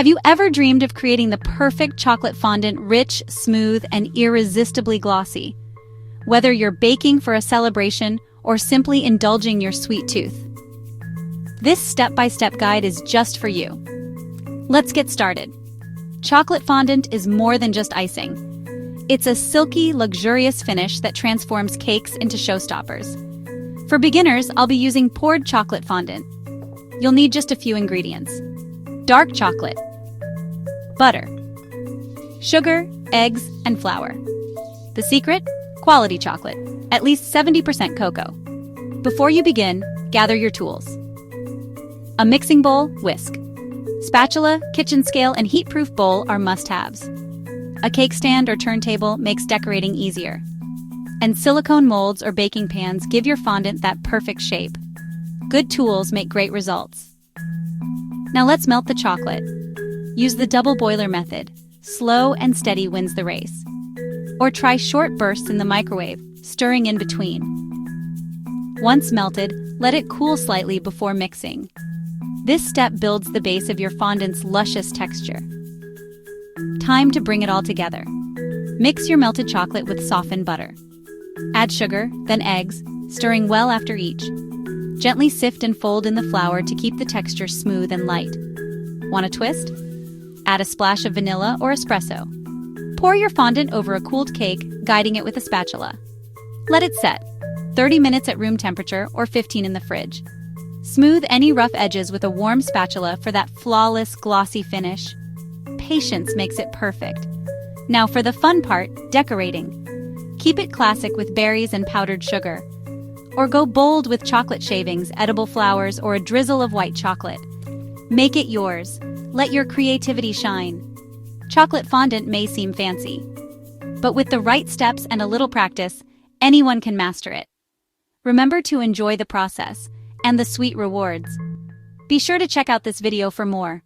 Have you ever dreamed of creating the perfect chocolate fondant, rich, smooth, and irresistibly glossy? Whether you're baking for a celebration or simply indulging your sweet tooth, this step-by-step guide is just for you. Let's get started. Chocolate fondant is more than just icing. It's a silky, luxurious finish that transforms cakes into showstoppers. For beginners, I'll be using poured chocolate fondant. You'll need just a few ingredients. Dark chocolate, butter, sugar, eggs, and flour. The secret? Quality chocolate, at least 70% cocoa. Before you begin, gather your tools. A mixing bowl, whisk. Spatula, kitchen scale, and heat-proof bowl are must-haves. A cake stand or turntable makes decorating easier. And silicone molds or baking pans give your fondant that perfect shape. Good tools make great results. Now let's melt the chocolate. Use the double boiler method. Slow and steady wins the race. Or try short bursts in the microwave, stirring in between. Once melted, let it cool slightly before mixing. This step builds the base of your fondant's luscious texture. Time to bring it all together. Mix your melted chocolate with softened butter. Add sugar, then eggs, stirring well after each. Gently sift and fold in the flour to keep the texture smooth and light. Want a twist? Add a splash of vanilla or espresso. Pour your fondant over a cooled cake, guiding it with a spatula. Let it set, 30 minutes at room temperature or 15 in the fridge. Smooth any rough edges with a warm spatula for that flawless, glossy finish. Patience makes it perfect. Now for the fun part, decorating. Keep it classic with berries and powdered sugar. Or go bold with chocolate shavings, edible flowers, or a drizzle of white chocolate. Make it yours. Let your creativity shine. Chocolate fondant may seem fancy, but with the right steps and a little practice, anyone can master it. Remember to enjoy the process and the sweet rewards. Be sure to check out this video for more.